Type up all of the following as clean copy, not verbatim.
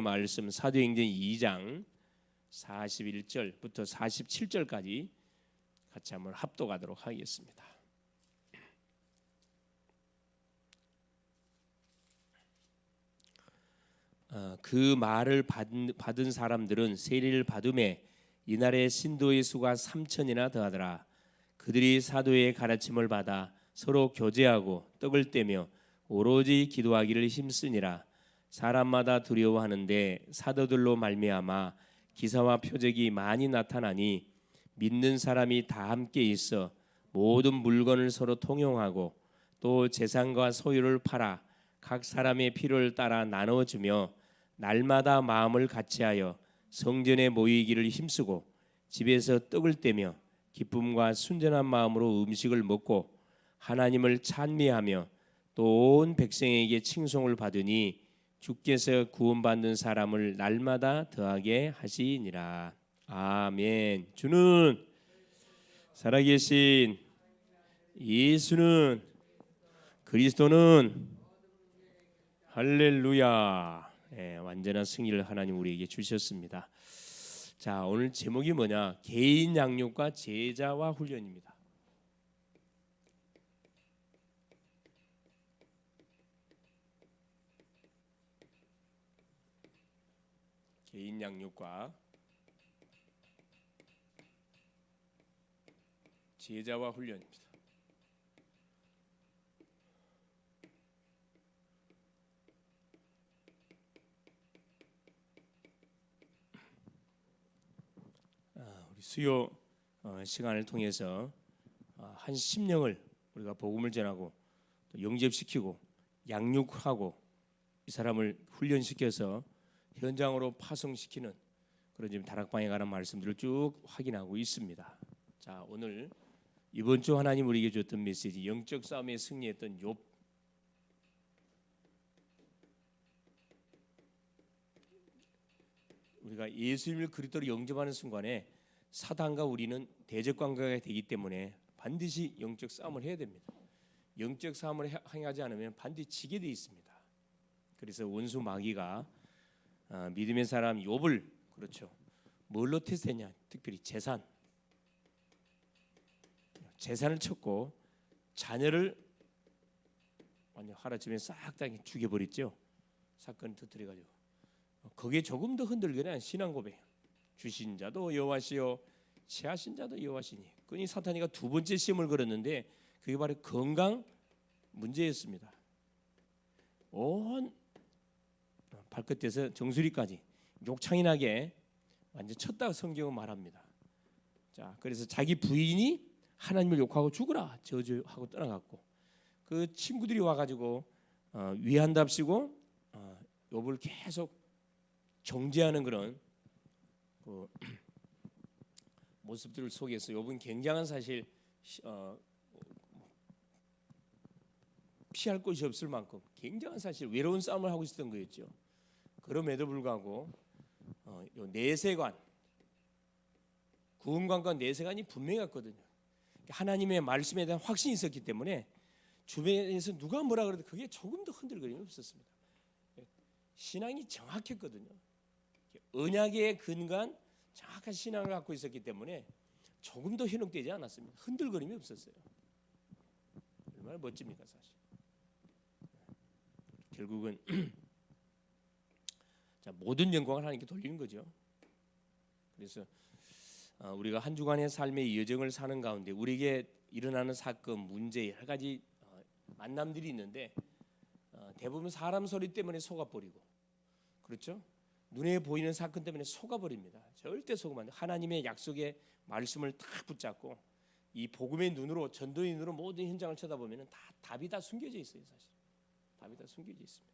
말씀 사도행전 2장 41절부터 47절까지 같이 한번 합독하도록 하겠습니다. 그 말을 받은 사람들은 세례를 받음에 이날의 신도의 수가 3,000이나 더하더라. 그들이 사도의 가르침을 받아 서로 교제하고 떡을 떼며 오로지 기도하기를 힘쓰니라. 사람마다 두려워하는데 사도들로 말미암아 기사와 표적이 많이 나타나니 믿는 사람이 다 함께 있어 모든 물건을 서로 통용하고 또 재산과 소유를 팔아 각 사람의 필요를 따라 나눠주며 날마다 마음을 같이하여 성전에 모이기를 힘쓰고 집에서 떡을 떼며 기쁨과 순전한 마음으로 음식을 먹고 하나님을 찬미하며 또 온 백성에게 칭송을 받으니 주께서 구원받는 사람을 날마다 더하게 하시니라. 아멘. 주는 살아계신 예수는 그리스도는 할렐루야. 완전한 승리를 하나님 우리에게 주셨습니다. 자, 오늘 제목이 뭐냐? 개인 양육과 제자와 훈련입니다. 개인 양육과 제자와 훈련입니다. 우리 수요 시간을 통해서 한 10명을 우리가 복음을 전하고 또 영접시키고 양육하고 이 사람을 훈련시켜서 현장으로 파송시키는 그런 지금 다락방에 관한 말씀들을 쭉 확인하고 있습니다. 자, 오늘 이번 주 하나님 우리에게 줬던 메시지, 영적 싸움에 승리했던 욥. 우리가 예수님을 그리스도로 영접하는 순간에 사단과 우리는 대적 관계가 되기 때문에 반드시 영적 싸움을 해야 됩니다. 영적 싸움을 행하지 않으면 반드시 지게 돼 있습니다. 그래서 원수 마귀가 믿음의 사람 욥을 그렇죠. 뭘로 테스트했냐? 특별히 재산을 쳤고 자녀를 완전 하루아침에 싹 다 죽여버렸죠. 사건을 터뜨려가지고 거기에 조금 더 흔들거나 신앙 고백. 주신 자도 여호와시요 취하신 자도 여호와시니. 그니 사탄이가 두 번째 시험을 걸었는데 그게 바로 건강 문제였습니다. 온 발끝에서 정수리까지 욕창이 나게 완전 쳤다고 성경은 말합니다. 자, 그래서 자기 부인이 하나님을 욕하고 죽으라 저주하고 떠나갔고 그 친구들이 와가지고 위한답시고 욥을 계속 정죄하는 그런 그 모습들 속에서 욥은 굉장한 사실 피할 곳이 없을 만큼 굉장한 사실 외로운 싸움을 하고 있었던 거였죠. 그럼에도 불구하고 내세관, 구원관과 내세관이 분명했거든요. 하나님의 말씀에 대한 확신이 있었기 때문에 주변에서 누가 뭐라 그래도 그게 조금 더 흔들거림이 없었습니다. 신앙이 정확했거든요. 언약에 근간 정확한 신앙을 갖고 있었기 때문에 조금 더 현혹되지 않았습니다. 흔들거림이 없었어요. 얼마나 멋집니까 사실. 결국은 자, 모든 영광을 하나님께 돌리는 거죠. 그래서 우리가 한 주간의 삶의 여정을 사는 가운데 우리에게 일어나는 사건, 문제 여러 가지 만남들이 있는데 대부분 사람 소리 때문에 속아버리고 그렇죠? 눈에 보이는 사건 때문에 속아버립니다. 절대 속으면 안 돼요. 하나님의 약속의 말씀을 딱 붙잡고 이 복음의 눈으로 전도의 눈으로 모든 현장을 쳐다보면 답이 다 숨겨져 있어요. 사실 답이 다 숨겨져 있습니다.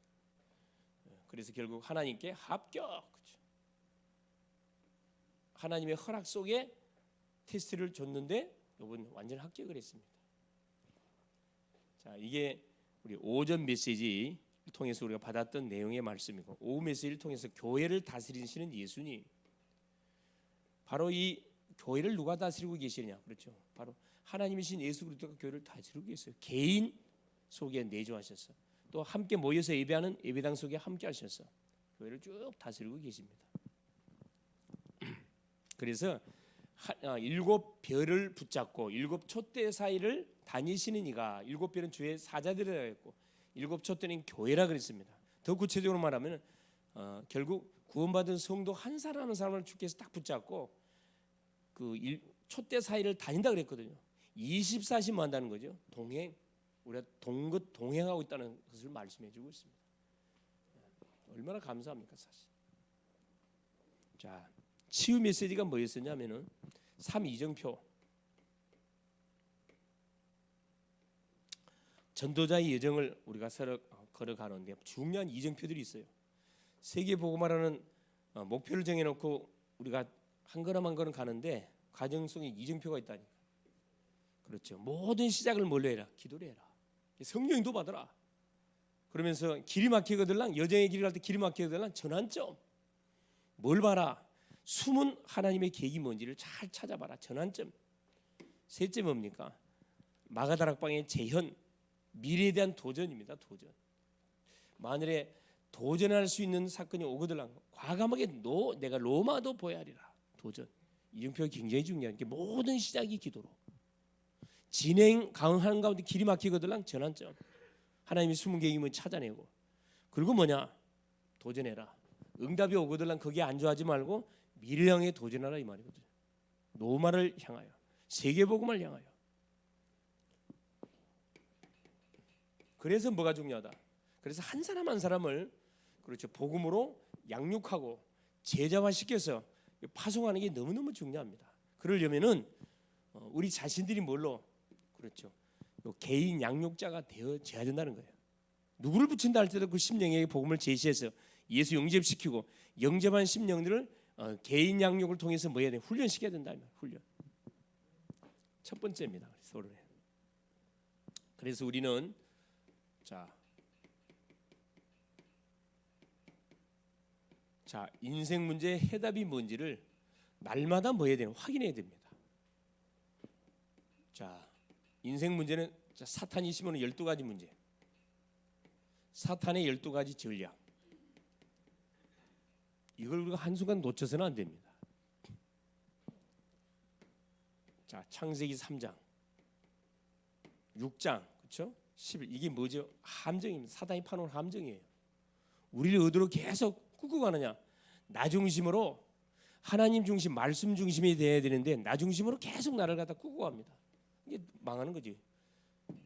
그래서 결국 하나님께 합격. 그렇죠? 하나님의 허락 속에 테스트를 줬는데 욥은 완전 합격을 했습니다. 자, 이게 우리 오전 메시지 통해서 우리가 받았던 내용의 말씀이고 오후 메시지를 통해서 교회를 다스리시는 예수님. 바로 이 교회를 누가 다스리고 계시느냐? 그렇죠. 바로 하나님이신 예수 그리스도가 교회를 다스리고 계세요. 개인 속에 내주하셔서 또 함께 모여서 예배하는 예배당 속에 함께 하셔서 교회를 쭉 다스리고 계십니다. 그래서 7별을 붙잡고 7촛대 사이를 다니시는 이가, 7별은 주의 사자들이라 했고 7촛대는 교회라 그랬습니다. 더 구체적으로 말하면 결국 구원받은 성도 한 사람 한 사람을 주께서 딱 붙잡고 그 촛대 사이를 다닌다 그랬거든요. 24시 뭐 한다는 거죠? 동행. 우리가 동행하고 있다는 것을 말씀해 주고 있습니다. 얼마나 감사합니까, 사실. 자, 치유 메시지가 뭐였었냐면은 3이정표. 전도자의 여정을 우리가 걸어가는데 중요한 이정표들이 있어요. 세계 복음화라는 목표를 정해놓고 우리가 한 걸음 한 걸음 가는데 과정 속에 이정표가 있다니까. 그렇죠. 모든 시작을 뭘로 해라? 기도로 해라. 성령인도 받아라. 그러면서 길이 막히거들랑, 여정의 길을 갈 때 길이 막히거들랑 전환점. 뭘 봐라? 숨은 하나님의 계획이 뭔지를 잘 찾아봐라. 전환점. 셋째 뭡니까? 마가다락방의 재현. 미래에 대한 도전입니다. 도전. 만일에 도전할 수 있는 사건이 오거들랑 과감하게 내가 로마도 보야리라. 도전. 이정표가 굉장히 중요한 게 모든 시작이 기도로. 진행 강하는 가운데 길이 막히거들랑 전환점. 하나님이 숨은 계획이면 찾아내고. 그리고 뭐냐? 도전해라. 응답이 오거들랑 거기에 안주하지 말고 미래를 향해 도전하라 이 말이거든요. 로마를 향하여, 세계복음을 향하여. 그래서 뭐가 중요하다? 그래서 한 사람 한 사람을 그렇죠 복음으로 양육하고 제자화시켜서 파송하는 게 너무너무 중요합니다. 그러려면은 우리 자신들이 뭘로 그렇죠 개인 양육자가 되어져야 된다는 거예요. 누구를 붙인다 할 때도 그 심령에게 복음을 제시해서 예수 영접시키고 영접한 심령들을 개인 양육을 통해서 뭐 해야 돼? 훈련시켜야 된다. 훈련. 첫 번째입니다. 서로에. 그래서 우리는 자 인생 문제의 해답이 뭔지를 날마다 뭐 해야 되는 확인해야 됩니다. 자 인생 문제는 사탄이 심어놓은 12가지 문제. 사탄의 12가지 전략. 이걸 우리가 한순간 놓쳐서는 안 됩니다. 자 창세기 3장 6장 그렇죠? 11 이게 뭐죠? 함정입니다. 사탄이 파놓은 함정이에요. 우리를 어디로 계속 끌고 가느냐? 나 중심으로 하나님 중심, 말씀 중심이 돼야 되는데 나 중심으로 계속 나를 갖다 끌고 갑니다. 이게 망하는 거지.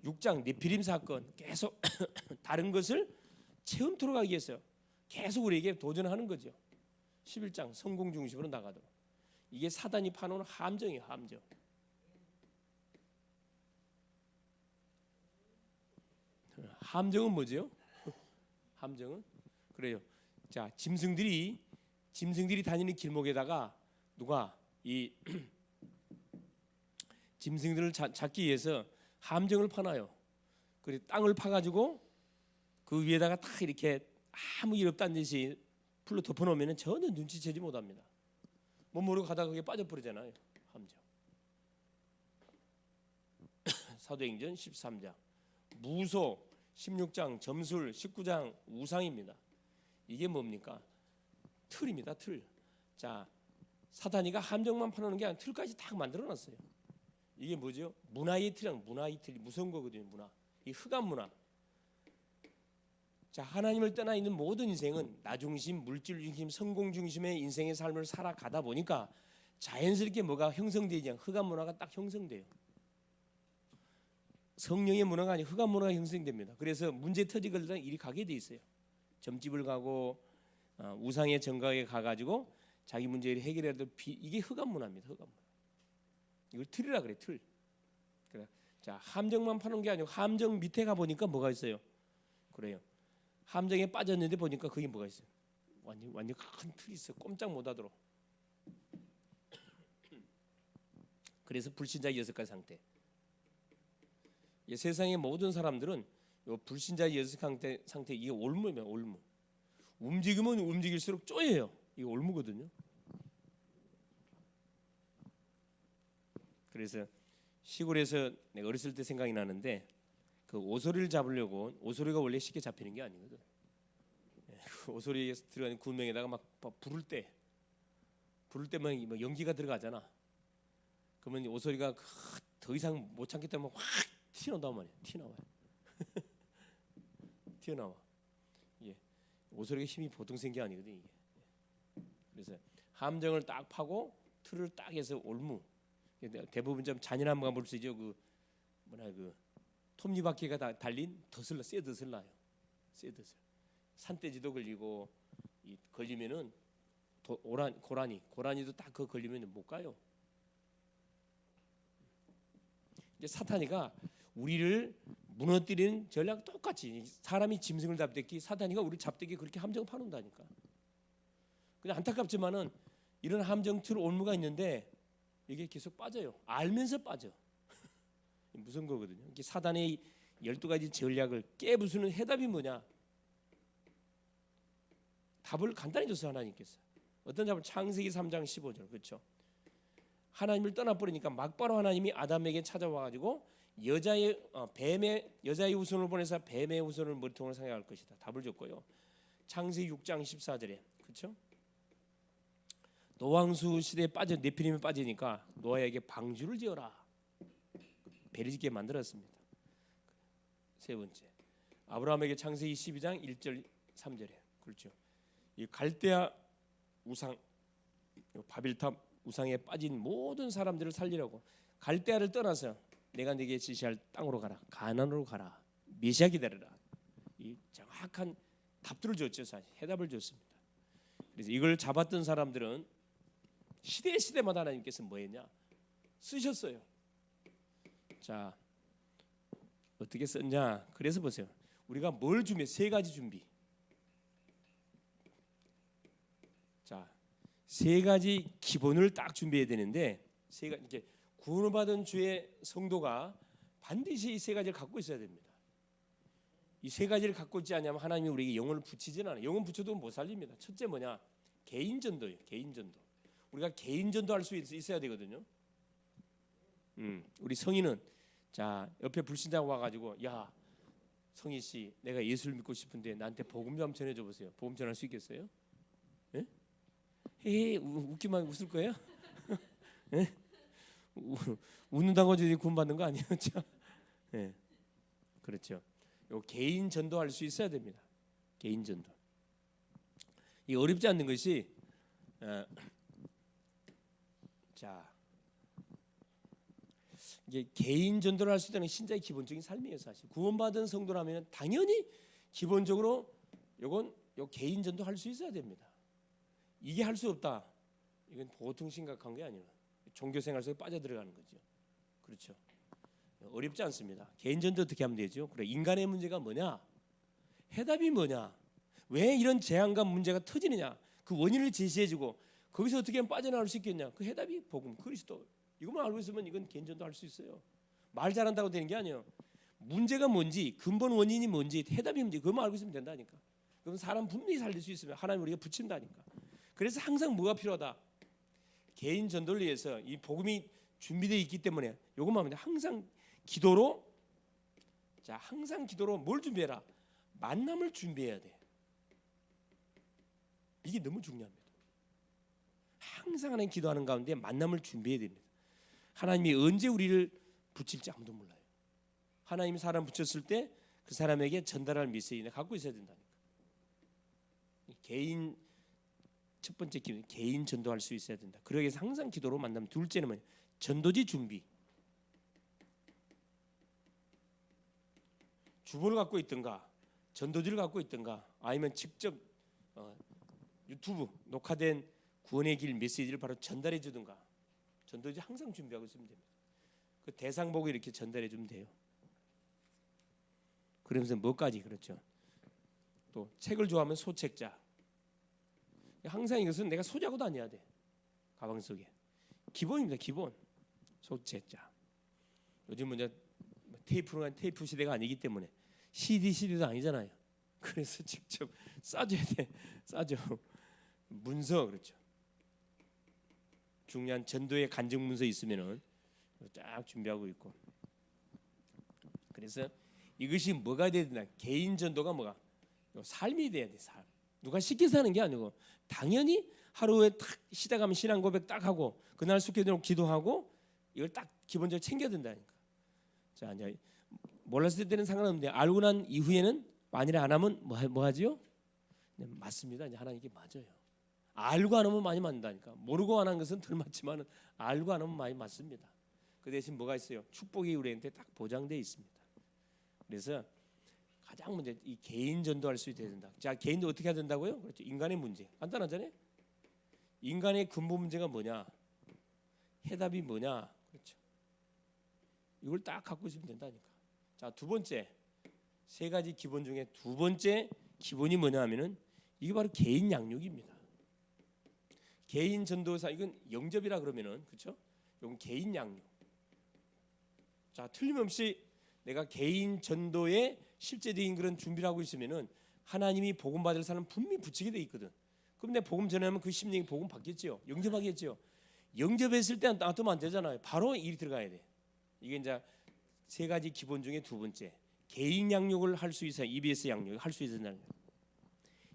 6장 네피림 사건 계속 다른 것을 체험토록 하기 위해서 계속 우리에게 도전하는 거죠. 11장 성공 중심으로 나가도록. 이게 사단이 파놓은 함정이에요. 함정. 함정은 뭐죠? 함정은 그래요. 자 짐승들이 다니는 길목에다가 누가 이 짐승들을 잡기 위해서 함정을 파놔요. 그리고 땅을 파가지고 그 위에다가 딱 이렇게 아무 일 없다는 듯이 풀로 덮어놓으면 전혀 눈치채지 못합니다. 못 모르고 가다가 그게 빠져버리잖아요. 함정. 사도행전 13장 무소 16장 점술 19장 우상입니다. 이게 뭡니까? 틀입니다. 틀. 자 사탄이가 함정만 파놓는 게 아니라 틀까지 딱 만들어놨어요. 이게 뭐죠? 문화의 틀이랑 문화의 틀이 무서운 거거든요. 문화. 이 흑암 문화. 자 하나님을 떠나 있는 모든 인생은 나 중심, 물질 중심, 성공 중심의 인생의 삶을 살아가다 보니까 자연스럽게 뭐가 형성되지 않고 흑암 문화가 딱 형성돼요. 성령의 문화가 아니고 흑암 문화가 형성됩니다. 그래서 문제 터지거든 이리 가게 돼 있어요. 점집을 가고 우상의 정각에 가가지고 자기 문제를 해결해도 이게 흑암 문화입니다. 흑암 문화. 이걸 틀이라 그래. 틀. 그래. 자 함정만 파는 게 아니고 함정 밑에 가 보니까 뭐가 있어요? 그래요. 함정에 빠졌는데 보니까 그게 뭐가 있어요? 완전 큰 틀이 있어요. 꼼짝 못하도록. 그래서 불신자의 6가지 상태. 세상의 모든 사람들은 이 불신자의 6상태 이게 올무입니다. 올무. 움직이면 움직일수록 쪼여요. 이게 올무거든요. 그래서 시골에서 내가 어렸을 때 생각이 나는데 그 오소리를 잡으려고 오소리가 원래 쉽게 잡히는 게 아니거든. 그 오소리에 들어가는 군명에다가 막 부를 때만 뭐 연기가 들어가잖아. 그러면 오소리가 더 이상 못 참기 때문에 확 튀어나온단 말이야. 튀어나와. 예. 오소리가 힘이 보통 생기 아니거든 이게. 그래서 함정을 딱 파고 틀을 딱 해서 올무. 대부분 좀 잔인한 걸 쓰죠. 그 톱니바퀴가 달린 더슬라, 새 더슬라요. 새 더슬. 산돼지도 걸리고 걸리면은 고라니도 딱 그 걸리면 못 가요. 이제 사탄이가 우리를 무너뜨리는 전략 똑같이 사람이 짐승을 잡듯이 사탄이가 우리 잡듯이 그렇게 함정 파놓는다니까. 근데 안타깝지만은 이런 함정 틀 올무가 있는데 이게 계속 빠져요. 알면서 빠져. 무서운 거거든요. 이게 사단의 12가지 전략을 깨부수는 해답이 뭐냐? 답을 간단히 줬어요. 하나님께서. 어떤 답을? 창세기 3장 15절. 그렇죠? 하나님을 떠나버리니까 막바로 하나님이 아담에게 찾아와가지고 여자의 후손을 보내서 뱀의 후손을 머리통으로 상해할 것이다. 답을 줬고요. 창세기 6장 14절에 그렇죠? 노왕수 시대에 빠져 네피림에 빠지니까 노아에게 방주를 지어라. 배를 짓게 만들었습니다. 세 번째, 아브라함에게 창세기 12장 1절 3절에 그렇죠. 이 갈대아 우상, 바빌탑 우상에 빠진 모든 사람들을 살리려고 갈대아를 떠나서 내가 네게 지시할 땅으로 가라, 가나안으로 가라, 메시아 기다려라. 이 정확한 답들을 줬죠. 사실 해답을 줬습니다. 그래서 이걸 잡았던 사람들은 시대마다 하나님께서 뭐했냐? 쓰셨어요. 자, 어떻게 썼냐? 그래서 보세요. 우리가 뭘 준비해? 세 가지 준비. 자, 세 가지 기본을 딱 준비해야 되는데 세 가지 이제 구원을 받은 주의 성도가 반드시 이 세 가지를 갖고 있어야 됩니다. 이 세 가지를 갖고 있지 않으면 하나님이 우리에게 영혼을 붙이지는 않아요. 영혼 붙여도 못 살립니다. 첫째 뭐냐? 개인 전도예요. 개인 전도. 우리가 개인 전도할 수 있어야 되거든요. 우리 성인은 자 옆에 불신자가 와가지고 야 성희 씨 내가 예수를 믿고 싶은데 나한테 복음 좀 전해줘 보세요. 복음 전할 수 있겠어요? 예? 헤헤 웃기만 웃을 거예요? 예? 웃는다고 저기 구원 받는 거 아니에요? 예, 그렇죠. 요 개인 전도할 수 있어야 됩니다. 개인 전도. 이 어렵지 않는 것이 자 이게 개인 전도를 할 수 있다는 신자의 기본적인 삶이에요. 사실 구원받은 성도라면 당연히 기본적으로 요건 요 개인 전도 할 수 있어야 됩니다. 이게 할 수 없다. 이건 보통 심각한 게 아니에요. 종교생활 속에 빠져들어가는 거죠. 그렇죠. 어렵지 않습니다. 개인 전도 어떻게 하면 되죠? 그래 인간의 문제가 뭐냐? 해답이 뭐냐? 왜 이런 재앙과 문제가 터지느냐? 그 원인을 제시해주고 거기서 어떻게 하면 빠져나올 수 있겠냐? 그 해답이 복음, 그리스도. 이것만 알고 있으면 이건 개인 전도 할 수 있어요. 말 잘한다고 되는 게 아니에요. 문제가 뭔지, 근본 원인이 뭔지, 해답이 뭔지 그것만 알고 있으면 된다니까. 그럼 사람 분명히 살릴 수 있으면 하나님 우리가 붙인다니까. 그래서 항상 뭐가 필요하다? 개인 전도를 위해서 이 복음이 준비되어 있기 때문에 이것만 하면 돼. 항상 기도로 뭘 준비해라? 만남을 준비해야 돼. 이게 너무 중요합니다. 항상 하나님 기도하는 가운데 만남을 준비해야 됩니다. 하나님이 언제 우리를 붙일지 아무도 몰라요. 하나님이 사람 붙였을 때 그 사람에게 전달할 메시지를 갖고 있어야 된다니까. 개인 첫 번째 기도, 개인 전도할 수 있어야 된다. 그러기 위해서 항상 기도로 만나면 둘째는 뭐냐? 전도지 준비. 주보를 갖고 있든가 전도지를 갖고 있든가 아니면 직접 유튜브 녹화된 구원의 길 메시지를 바로 전달해 주든가 전도지 항상 준비하고 있으면 됩니다. 그 대상 보고 이렇게 전달해 주면 돼요. 그러면서 뭐까지 그렇죠. 또 책을 좋아하면 소책자. 항상 이것은 내가 소지하고 다녀야 돼. 가방 속에. 기본입니다. 기본. 소책자. 요즘은 이제 테이프 시대가 아니기 때문에 CD도 아니잖아요. 그래서 직접 싸줘야 돼. 싸줘. 문서 그렇죠. 중요한 전도의 간증 문서 있으면은 쫙 준비하고 있고. 그래서 이것이 뭐가 돼야 되나? 개인 전도가 뭐가? 삶이 돼야 돼. 삶. 누가 시켜서 하는 게 아니고 당연히 하루에 딱 시작하면 신앙 고백 딱 하고 그날 숙회대로 기도하고 이걸 딱 기본적으로 챙겨야 된다니까. 자, 이제 몰랐을 때는 상관없는데 알고 난 이후에는 만일에 안 하면 뭐 하지요? 네, 맞습니다. 이제 하나님께 맞아요. 알고 안 하면 많이 맞는다니까. 모르고 안 한 것은 덜 맞지만 알고 안 하면 많이 맞습니다. 그 대신 뭐가 있어요? 축복이 우리한테 딱 보장되어 있습니다. 그래서 가장 먼저 이 개인 전도할 수 있어야 된다. 자, 개인도 어떻게 해야 된다고요? 그렇죠. 인간의 문제. 간단하잖아요. 인간의 근본 문제가 뭐냐? 해답이 뭐냐? 그렇죠. 이걸 딱 갖고 있으면 된다니까. 자, 두 번째. 세 가지 기본 중에 두 번째 기본이 뭐냐 하면은 이게 바로 개인 양육입니다. 개인 전도사 이건 영접이라 그러면은 그렇죠? 이건 개인 양육. 자, 틀림없이 내가 개인 전도에 실제적인 그런 준비를 하고 있으면은 하나님이 복음 받을 사람 분명히 붙이게 돼 있거든. 그럼 내 복음 전하면 그 심령이 복음 받겠지요. 영접하겠지요. 영접했을 때 놔두면 안 되잖아요. 바로 일이 들어가야 돼. 이게 이제 세 가지 기본 중에 두 번째. 개인 양육을 할 수 있어야 EBS 양육을 할 수 있는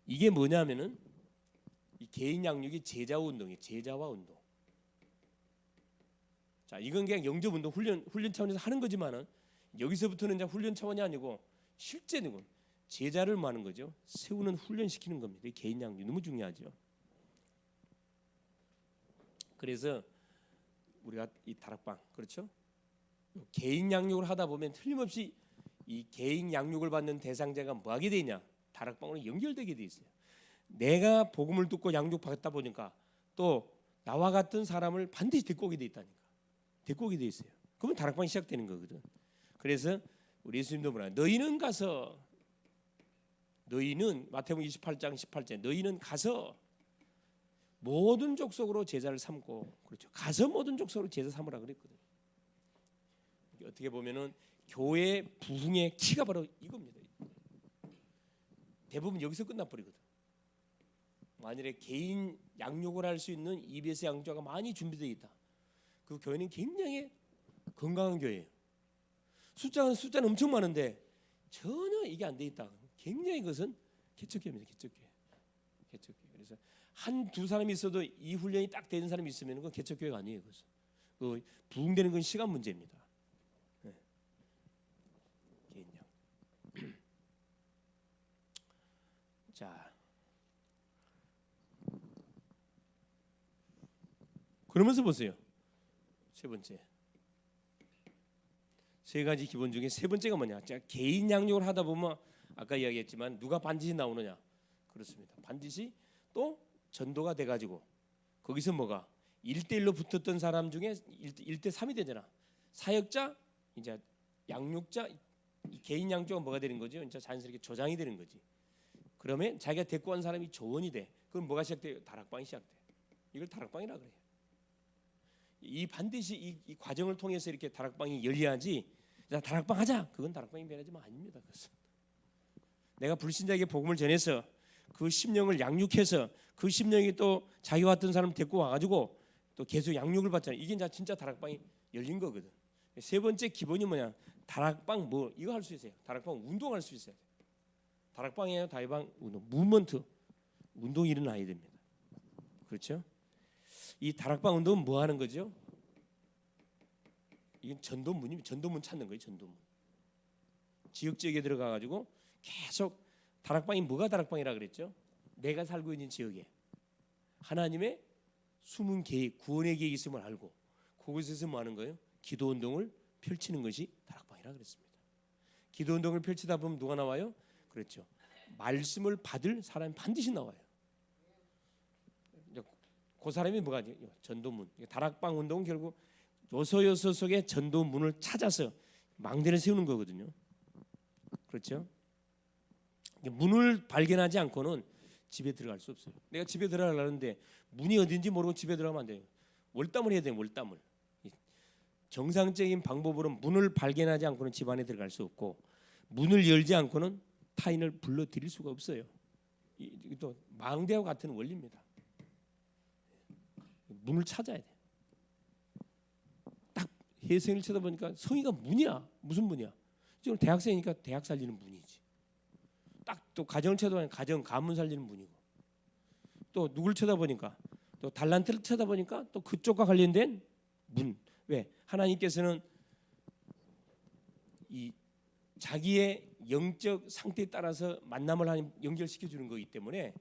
이게 뭐냐면은 이 개인 양육이 제자 운동이에요. 제자와 운동. 자, 이건 그냥 영접 운동 훈련 차원에서 하는 거지만은 여기서부터는 이제 훈련 차원이 아니고 실제는 제자를 많은 거죠. 세우는 훈련시키는 겁니다. 이 개인 양육 너무 중요하죠. 그래서 우리가 이 다락방 그렇죠? 개인 양육을 하다 보면 틀림없이 이 개인 양육을 받는 대상자가 뭐 하게 되냐? 다락방으로 연결되게 돼 있어요. 내가 복음을 듣고 양육 받다 보니까 또 나와 같은 사람을 반드시 데리고 오게 돼 있다니까. 데리고 오게 돼 있어요. 그러면 다락방이 시작되는 거거든. 그래서 우리 예수님도 뭐라 너희는 가서 너희는 마태복음 28장 18절 너희는 가서 모든 족속으로 제자를 삼고 그렇죠. 가서 모든 족속으로 제자 삼으라 그랬거든. 어떻게 보면은 교회 부흥의 키가 바로 이겁니다. 대부분 여기서 끝나버리거든. 만일에 개인 양육을 할 수 있는 EBS 양육자가 많이 준비되어 있다. 그 교회는 굉장히 건강한 교회예요. 숫자는 엄청 많은데 전혀 이게 안 돼 있다. 굉장히 그것은 개척교회입니다. 개척교회. 그래서 한두 사람이 있어도 이 훈련이 딱 되는 사람이 있으면 그건 개척교회가 아니에요. 그것은. 그 부흥되는 건 시간 문제입니다. 네. 개인 양. 자, 그러면서 보세요. 세 번째. 세 가지 기본 중에 세 번째가 뭐냐? 자, 개인 양육을 하다 보면 아까 이야기했지만 누가 반드시 나오느냐? 그렇습니다. 반드시 또 전도가 돼가지고 거기서 뭐가 1대1로 붙었던 사람 중에 1대3이 되잖아. 사역자, 이제 양육자, 개인 양육자가 뭐가 되는 거죠? 이제 자연스럽게 조장이 되는 거지. 그러면 자기가 데리고 온 사람이 조언이 돼. 그럼 뭐가 시작돼요? 다락방이 시작돼. 이걸 다락방이라 그래요. 이 반드시 이 과정을 통해서 이렇게 다락방이 열려야지. 자, 다락방 하자. 그건 다락방이 변하지만 아닙니다. 그것은 내가 불신자에게 복음을 전해서 그 심령을 양육해서 그 심령이 또 자기와 같은 사람 데리고 와가지고 또 계속 양육을 받잖아요. 이게 이제 진짜 다락방이 열린 거거든. 세 번째 기본이 뭐냐? 다락방 뭐 이거 할 수 있어요. 다락방 운동할 수 있어요. 다락방이에요. 다락방 운동, 무브먼트 운동이 일어나야 됩니다. 그렇죠? 이 다락방 운동은 뭐 하는 거죠? 이건 전도문입니다. 전도문 찾는 거예요. 전도문. 지역에 들어가 가지고 계속 다락방이 뭐가 다락방이라 그랬죠? 내가 살고 있는 지역에 하나님의 숨은 계획, 구원의 계획이 있음을 알고 그곳에서 뭐 하는 거예요? 기도 운동을 펼치는 것이 다락방이라 그랬습니다. 기도 운동을 펼치다 보면 누가 나와요? 그렇죠. 말씀을 받을 사람이 반드시 나와요. 그 사람이 뭐가 전도문. 다락방 운동은 결국 요소 속에 전도문을 찾아서 망대를 세우는 거거든요. 그렇죠? 문을 발견하지 않고는 집에 들어갈 수 없어요. 내가 집에 들어가려는데 문이 어딘지 모르고 집에 들어가면 안 돼요. 월담을 해야 돼요. 월담을. 정상적인 방법으로 문을 발견하지 않고는 집 안에 들어갈 수 없고 문을 열지 않고는 타인을 불러들일 수가 없어요. 이것도 망대와 같은 원리입니다. 문을 찾아야 돼. 딱 혜성이를 쳐다보니까 성이가 문이야. 무슨 문이야? 지금 대학생이니까 대학 살리는 문이지. 딱 또 가정을 쳐다보니까 가정 가문 살리는 문이고 또 누굴 쳐다보니까 또 달란트를 쳐다보니까 또 그쪽과 관련된 문. 왜? 하나님께서는 이 자기의 영적 상태에 따라서 만남을 하나님 연결시켜 주는 거기 때문에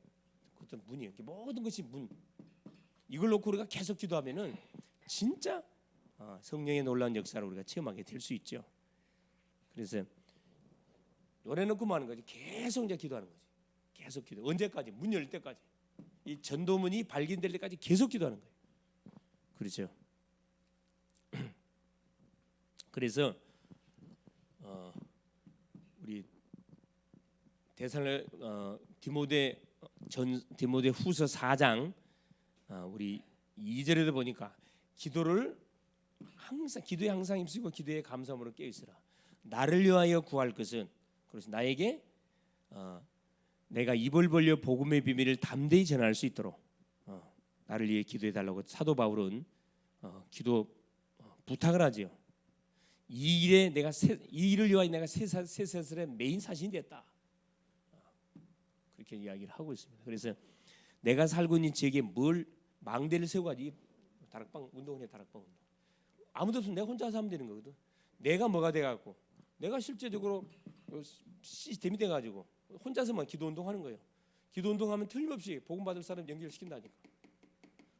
어떤 문이에요. 모든 것이 문. 이걸 놓고 우리가 계속 기도하면은 진짜 성령의 놀라운 역사를 우리가 체험하게 될 수 있죠. 그래서 노래 놓고 뭐 하는 거지? 계속 이제 기도하는 거지. 계속 기도. 언제까지? 문 열 때까지. 이 전도문이 발견될 때까지 계속 기도하는 거예요. 그렇죠. 그래서 우리 디모데 후서 4장 우리 2절에도 보니까 기도에 항상 힘쓰고 기도에 감사함으로 깨어 있으라. 나를 위하여 구할 것은 그래서 나에게 내가 입을 벌려 복음의 비밀을 담대히 전할 수 있도록 나를 위해 기도해 달라고 사도 바울은 기도 부탁을 하지요. 이 일을 위하여 내가 쇠사슬의 메인 사신이 됐다. 그렇게 이야기를 하고 있습니다. 그래서 내가 살고 있는 지역에 뭘 망대를 세워가지고 다락방 운동을 해. 다락방 운동. 아무도 없으면 내가 혼자서 하면 되는 거거든. 내가 뭐가 돼갖고 내가 실제적으로 시스템이 돼가지고 혼자서만 기도 운동하는 거예요. 기도 운동하면 틀림없이 복음 받을 사람 연결시킨다니까.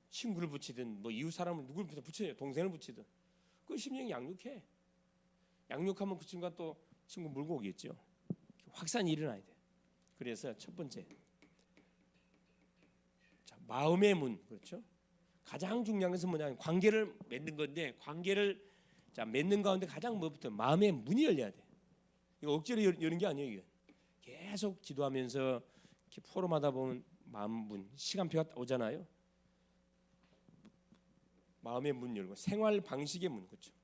친구를 붙이든 뭐 이웃 사람을 누구를 붙여요. 동생을 붙이든 그 심령이 양육해. 양육하면 그 친구가 또 친구 물고 오겠죠. 확산이 일어나야 돼. 그래서 첫 번째, 자, 마음의 문. 그렇죠? 가장 중요한 것은 뭐냐? 관계를 맺는 건데 관계를 맺는 가운데 가장 뭐부터 마음의 문이 열려야 돼. 이거 억지로 여는 게 아니에요. 이게. 계속 기도하면서 이렇게 포럼하다 보면 마음 문, 시간표가 오잖아요. 마음의 문 열고 생활 방식의 문. 그렇죠?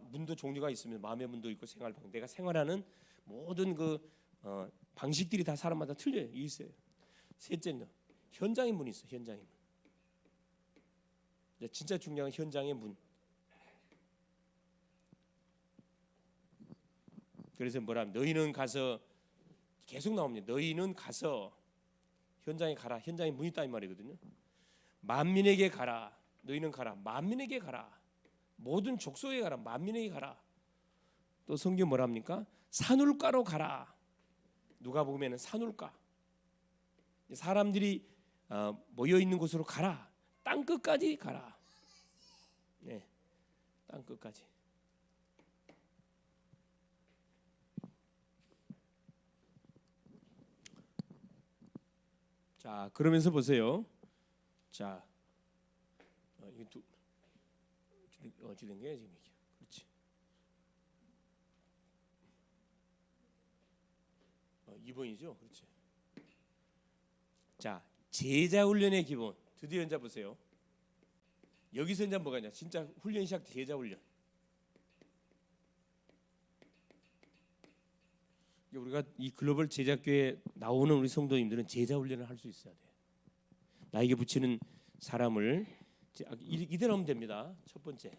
문도 종류가 있으면 마음의 문도 있고 생활 방식. 내가 생활하는 모든 그 방식들이 다 사람마다 틀려요. 있어요. 셋째는 현장의 문이 있어. 현장의 문. 진짜 중요한 현장의 문. 그래서 뭐라면 너희는 가서 계속 나옵니다. 너희는 가서 현장에 가라. 현장에 문이 있다 이 말이거든요. 만민에게 가라. 너희는 가라. 만민에게 가라. 모든 족속에 가라. 만민에게 가라. 또 성경 뭐랍니까? 산울가로 가라. 누가복음에는 산울가. 사람들이 모여 있는 곳으로 가라. 땅 끝까지 가라. 네, 땅 끝까지. 자, 그러면서 보세요. 자, 이거 어찌된 거야 지금 이게? 그렇지. 2번이죠. 그렇지. 자, 제자 훈련의 기본. 드디어 이제 보세요. 여기서 이제 뭐가 있냐? 진짜 훈련 시작. 제자 훈련. 우리가 이 글로벌 제자교회 나오는 우리 성도님들은 제자 훈련을 할 수 있어야 돼. 나에게 붙이는 사람을 이대로 하면 됩니다. 첫 번째,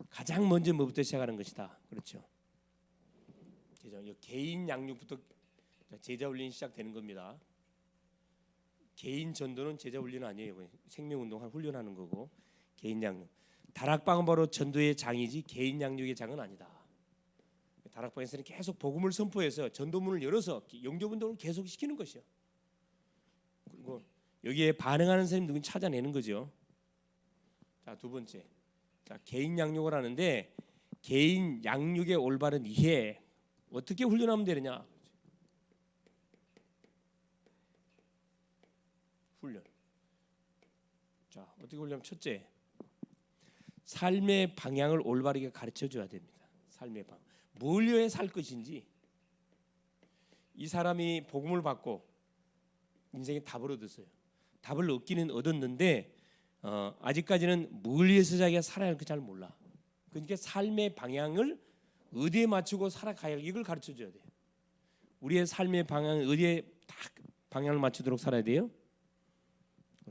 가장 먼저 뭐부터 시작하는 것이다. 그렇죠? 개인 양육부터 제자 훈련이 시작되는 겁니다. 개인 전도는 제자 훈련 아니에요. 생명운동 훈련하는 거고 개인 양육. 다락방은 바로 전도의 장이지 개인 양육의 장은 아니다. 다락방에서는 계속 복음을 선포해서 전도문을 열어서 영접운동을 계속 시키는 것이요. 그리고 여기에 반응하는 사람이 누군지 찾아내는 거죠. 자, 두 번째, 자, 개인 양육을 하는데 개인 양육의 올바른 이해 어떻게 훈련하면 되느냐? 훈련. 자, 어떻게 훈련하면 첫째, 삶의 방향을 올바르게 가르쳐 줘야 됩니다. 삶의 방. 뭘 위해 살 것인지. 이 사람이 복음을 받고 인생에 답을 얻었어요. 답을 얻기는 얻었는데 아직까지는 뭘 위해서 자기가 살아야 할지 잘 몰라. 그러니까 삶의 방향을 어디에 맞추고 살아가야 할 이걸 가르쳐 줘야 돼요. 우리의 삶의 방향을 어디에 딱 방향을 맞추도록 살아야 돼요?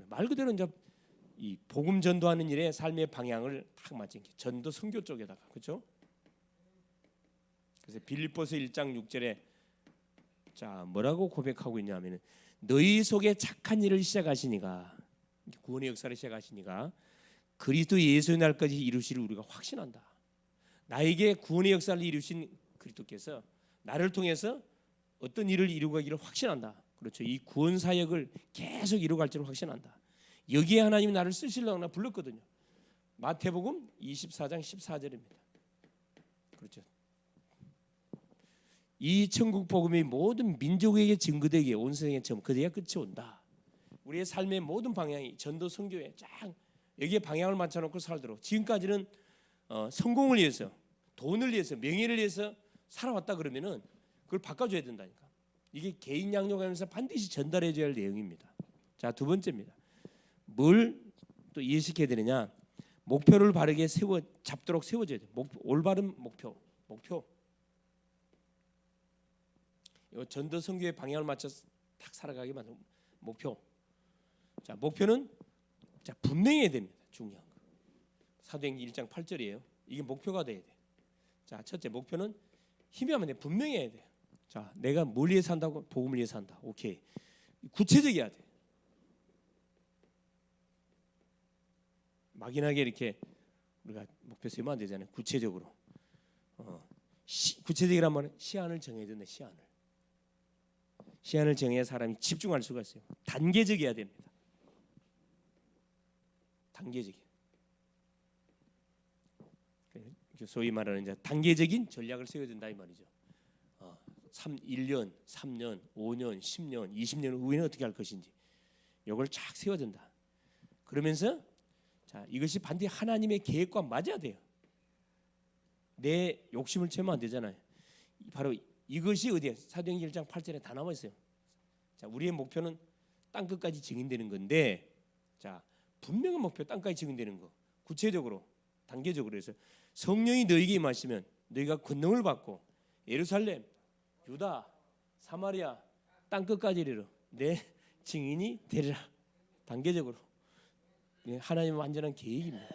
말 그대로 이제 이 복음 전도하는 일에 삶의 방향을 딱 맞춘 게 전도 선교 쪽에다가. 그렇죠? 그래서 빌립보서 1장 6절에 자, 뭐라고 고백하고 있냐면은 너희 속에 착한 일을 시작하시니가, 구원의 역사를 시작하시니가 그리스도 예수의 날까지 이루시를 우리가 확신한다. 나에게 구원의 역사를 이루신 그리스도께서 나를 통해서 어떤 일을 이루고 가기를 확신한다. 그렇죠. 이 구원 사역을 계속 이루갈 줄을 확신한다. 여기에 하나님이 나를 쓰시려고 나 불렀거든요. 마태복음 24장 14절입니다. 그렇죠. 이 천국 복음이 모든 민족에게 증거되기에 온 세상에 그제야 끝이 온다. 우리의 삶의 모든 방향이 전도 선교에 쫙 여기에 방향을 맞춰놓고 살도록, 지금까지는 성공을 위해서, 돈을 위해서, 명예를 위해서 살아왔다 그러면은 그걸 바꿔줘야 된다니까. 이게 개인 양육하면서 반드시 전달해줘야 할 내용입니다. 자, 두 번째입니다. 뭘 또 이해시켜야 되느냐? 목표를 바르게 잡도록 세워줘야 돼. 올바른 목표. 이 전도 선교의 방향을 맞춰서 딱 살아가게 만든 목표. 자, 목표는 자 분명해야 됩니다. 중요한 거. 사도행전 1장 8절이에요. 이게 목표가 돼야 돼. 자, 첫째 목표는 희미하면 돼. 분명해야 돼. 자, 내가 뭘 위해 산다고? 복음을 위해 산다. 오케이. 구체적이어야 돼. 막연하게 이렇게 우리가 목표 세우면 안 되잖아요. 구체적으로. 구체적이란 말은 시안을 정해야 된다. 시안을 정해야 사람이 집중할 수가 있어요. 단계적이어야 됩니다. 단계적인. 소위 말하는 이제 단계적인 전략을 세워야 된다 이 말이죠. 1년, 3년, 5년, 10년, 20년 후에는 어떻게 할 것인지 이걸 쫙 세워야 된다. 그러면서 자, 이것이 반드시 하나님의 계획과 맞아야 돼요. 내 욕심을 채우면 안 되잖아요. 바로 이것이 어디에? 사도행전 1장 8절에 다 나와 있어요. 자, 우리의 목표는 땅 끝까지 증인되는 건데, 자, 분명한 목표 땅까지 증인되는 거. 구체적으로, 단계적으로 해서 성령이 너희에게 임하시면 너희가 권능을 받고 예루살렘, 유다, 사마리아, 땅 끝까지 이르러 내 증인이 되리라. 단계적으로. 하나님의 완전한 계획입니다.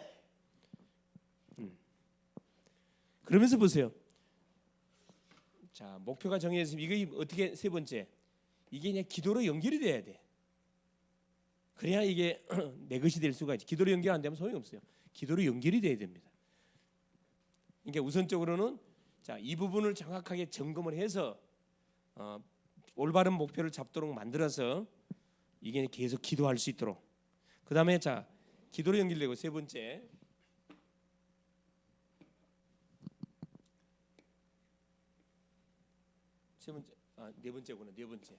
그러면서 보세요. 자, 목표가 정해졌으면 이게 어떻게 세 번째, 이게 그냥 기도로 연결이 돼야 돼. 그래야 이게 내 것이 될 수가 있지. 기도로 연결 안 되면 소용이 없어요. 기도로 연결이 돼야 됩니다. 그러니까 우선적으로는 자, 이 부분을 정확하게 점검을 해서 올바른 목표를 잡도록 만들어서 이게 계속 기도할 수 있도록. 그 다음에 자, 기도로 연결되고 세 번째, 네 번째구나. 네 번째.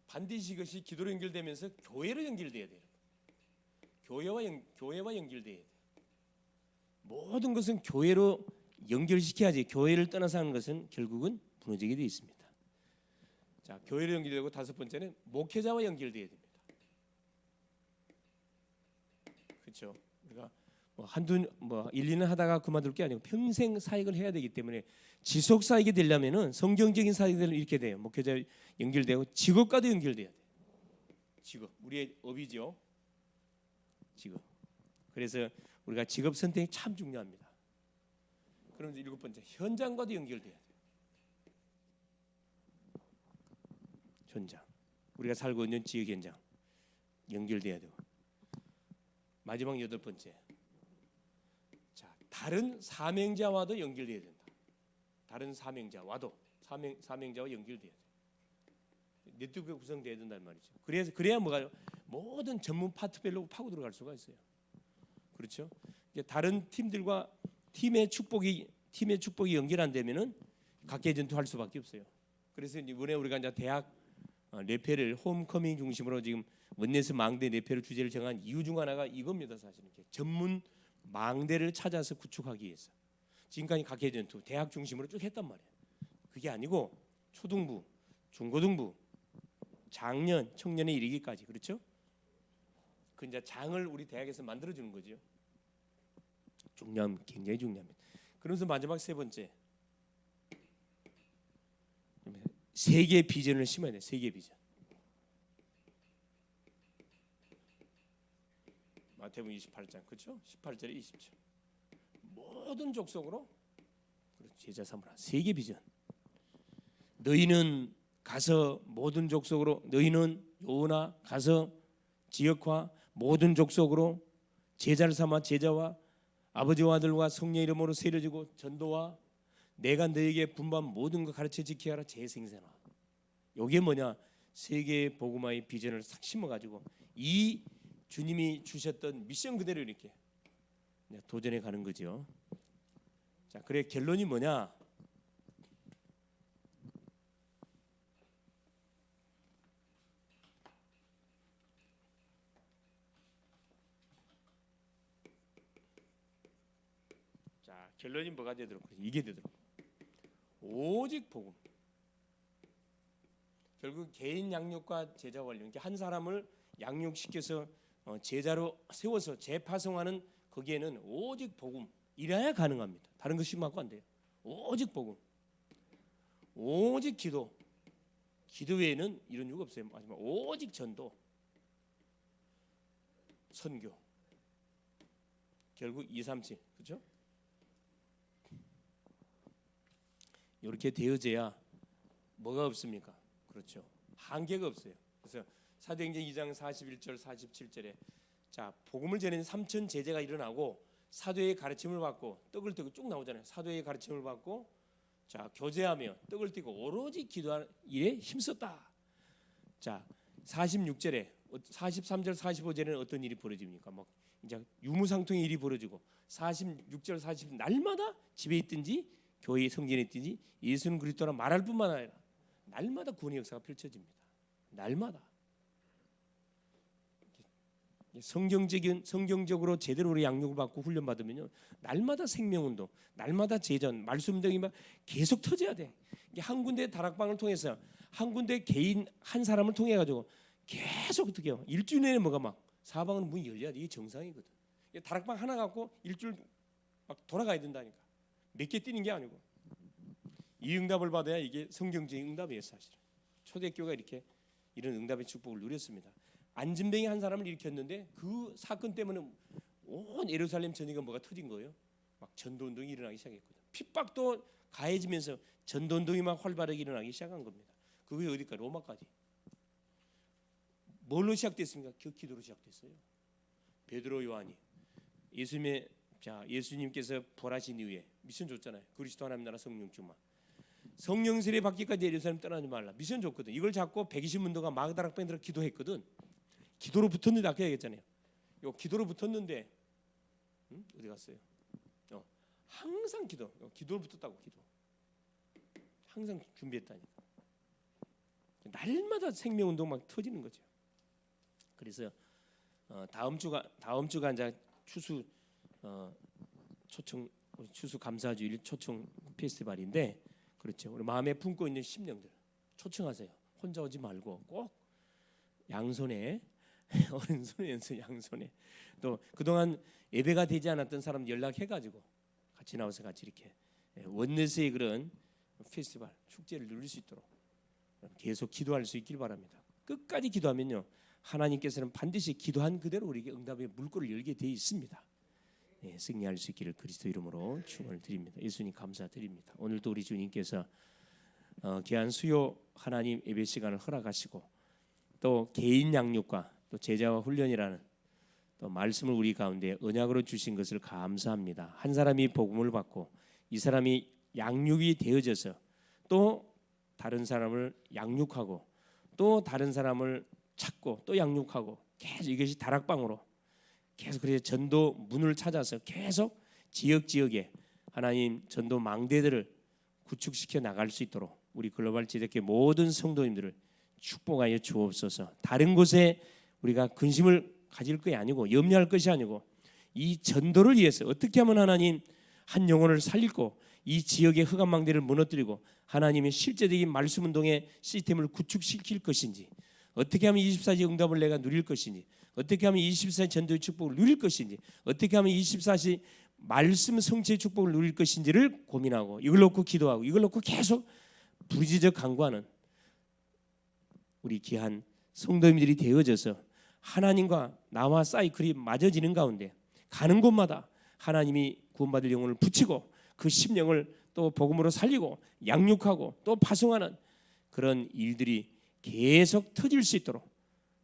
반드시 이것이 기도로 연결되면서 교회로 연결돼야 돼요. 교회와 연결돼야 돼. 모든 것은 교회로 연결시켜야지. 교회를 떠나서 하는 것은 결국은 무너지게 돼 있습니다. 자, 교회로 연결되고 다섯 번째는 목회자와 연결돼야 됩니다. 그렇죠? 우리가 한두 1, 2년 하다가 그만둘 게 아니고 평생 사역을 해야 되기 때문에 지속 사역이 되려면은 성경적인 사역이 되려면 이렇게 돼요. 목회자 연결되고 직업과도 연결돼야 돼. 직업, 우리의 업이죠. 직업. 그래서 우리가 직업 선택이 참 중요합니다. 그러면서 일곱 번째, 현장과도 연결돼야 돼. 현장. 우리가 살고 있는 지역 현장 연결돼야 되고. 마지막 여덟 번째. 자, 다른 사명자와도 연결돼야 된다. 다른 사명자와도 사명자와 연결돼야 돼. 네트워크가 구성돼야 된단 말이죠. 그래야 뭐가 모든 전문 파트별로 파고 들어갈 수가 있어요. 그렇죠? 이제 다른 팀들과 팀의 축복이 연결 안 되면은 각계 전투할 수밖에 없어요. 그래서 이번에 우리가 이제 대학 레페를 홈커밍 중심으로 지금 원네스 망대 레페를 주제를 정한 이유 중 하나가 이겁니다. 사실은 전문 망대를 찾아서 구축하기 위해서 지금까지 각계 전투 대학 중심으로 쭉 했단 말이에요. 그게 아니고 초등부, 중고등부, 장년, 청년에 이르기까지. 그렇죠? 그 이제 장을 우리 대학에서 만들어 주는 거죠. 굉장히 중요합니다. 그러면서 마지막 세 번째, 세계 비전을 심어야 돼. 세계 비전. 마태복음 28장, 그렇죠? 18절에 20절. 모든 족속으로 제자 삼으라. 세계 비전. 너희는 가서 모든 족속으로, 너희는 요나 가서 지역화 모든 족속으로 제자를 삼아 제자와 아버지와 아들과 성령의 이름으로 세례주고 전도와 내가 너에게 분부한 모든 것 가르쳐 지키게 하라. 재생산화. 이게 뭐냐? 세계 복음화의 비전을 싹 심어가지고 이 주님이 주셨던 미션 그대로 이렇게 도전해 가는 거죠. 자, 그래 결론이 뭐냐? 자, 결론이 뭐가 되도록 이게 되도록 오직 복음. 결국 개인 양육과 제자 관련, 그러니까 한 사람을 양육시켜서 제자로 세워서 재파송하는 거기에는 오직 복음 이래야 가능합니다. 다른 거 심하고 안 돼요. 오직 복음, 오직 기도. 기도 외에는 이런 이유가 없어요. 마지막 오직 전도, 선교. 결국 2, 3, 7 그렇죠? 이렇게 되어져야 뭐가 없습니까? 그렇죠. 한계가 없어요. 그래서 사도행전 2장 41절 47절에 자 복음을 전하는 3천 제자가 일어나고 사도의 가르침을 받고 떡을 떼고 쭉 나오잖아요. 사도의 가르침을 받고 자 교제하며 떡을 떼고 오로지 기도하는 일에 힘썼다. 자 46절에 43절 45절에는 어떤 일이 벌어집니까? 막 이제 유무상통의 일이 벌어지고 46절 40 날마다 집에 있든지 교회 성전에 있든지 예수는 그리스도라 말할 뿐만 아니라 날마다 구원의 역사가 펼쳐집니다. 날마다 성경적으로 제대로 우리 양육을 받고 훈련 받으면요 날마다 생명운동, 날마다 제전, 말씀운동이 막 계속 터져야 돼. 이게 한 군데 다락방을 통해서 한 군데 개인 한 사람을 통해 가지고 계속 어떻게 해요? 일주일 내내 뭐가 막 사방은 문이 열려야 돼. 이게 정상이거든. 다락방 하나 갖고 일주일 막 돌아가야 된다니까. 몇 개 뛰는 게 아니고 이 응답을 받아야 이게 성경적인 응답이에요. 사실 초대교회가 이렇게 이런 응답의 축복을 누렸습니다. 안진뱅이 한 사람을 일으켰는데 그 사건 때문에 온 예루살렘 전역에 뭐가 터진 거예요. 막 전도운동이 일어나기 시작했거든. 핍박도 가해지면서 전도운동이 막 활발하게 일어나기 시작한 겁니다. 그게 어디까지? 로마까지. 뭘로 시작됐습니까? 기도로 시작됐어요. 베드로 요한이 예수님께서 부활하신 이후에 미션 줬잖아요. 그리스도 하나님 나라 성령 충만. 성령 세례 받기까지 예루살렘 떠나지 말라. 미션 줬거든. 이걸 잡고 120문도가 마그다락방에 기도했거든. 기도로 붙었는데 아까 얘기했잖아요. 요 기도로 붙었는데 어디 갔어요? 항상 기도로 붙었다고. 기도 항상 준비했다니까. 날마다 생명운동 막 터지는 거죠. 그래서 다음 주가 이제 추수 초청 추수 감사주일 초청 페스티벌인데 그렇죠. 우리 마음에 품고 있는 심령들 초청하세요. 혼자 오지 말고 꼭 양손에 오른손에 양손에 또 그동안 예배가 되지 않았던 사람 연락해가지고 같이 나와서 같이 이렇게 원내스의 그런 페스티벌 축제를 누릴 수 있도록 계속 기도할 수 있길 바랍니다. 끝까지 기도하면요 하나님께서는 반드시 기도한 그대로 우리에게 응답의 물꼬를 열게 되어 있습니다. 승리할 수 있기를 그리스도 이름으로 축원을 드립니다. 예수님 감사드립니다. 오늘도 우리 주님께서 귀한 수요 하나님 예배 시간을 허락하시고 또 개인 양육과 또 제자와 훈련이라는 또 말씀을 우리 가운데 언약으로 주신 것을 감사합니다. 한 사람이 복음을 받고 이 사람이 양육이 되어져서 또 다른 사람을 양육하고 또 다른 사람을 찾고 또 양육하고 계속 이것이 다락방으로 계속 그래서 전도 문을 찾아서 계속 지역에 하나님 전도 망대들을 구축시켜 나갈 수 있도록 우리 글로벌 지대교회 모든 성도님들을 축복하여 주옵소서. 다른 곳에 우리가 근심을 가질 것이 아니고 염려할 것이 아니고 이 전도를 위해서 어떻게 하면 하나님 한 영혼을 살리고 이 지역의 흑암 망대를 무너뜨리고 하나님의 실제적인 말씀 운동의 시스템을 구축시킬 것인지 어떻게 하면 24시 응답을 내가 누릴 것인지 어떻게 하면 24시 전도의 축복을 누릴 것인지 어떻게 하면 24시 말씀 성취의 축복을 누릴 것인지를 고민하고 이걸 놓고 기도하고 이걸 놓고 계속 부지적 간구하는 우리 귀한 성도님들이 되어져서 하나님과 나와 사이클이 맞아지는 가운데 가는 곳마다 하나님이 구원받을 영혼을 붙이고 그 심령을 또 복음으로 살리고 양육하고 또 파송하는 그런 일들이 계속 터질 수 있도록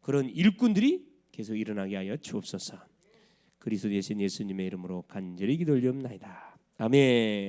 그런 일꾼들이 계속 일어나게 하여 주옵소서. 그리스도 되신 예수님의 이름으로 간절히 기도 올리옵나이다. 아멘.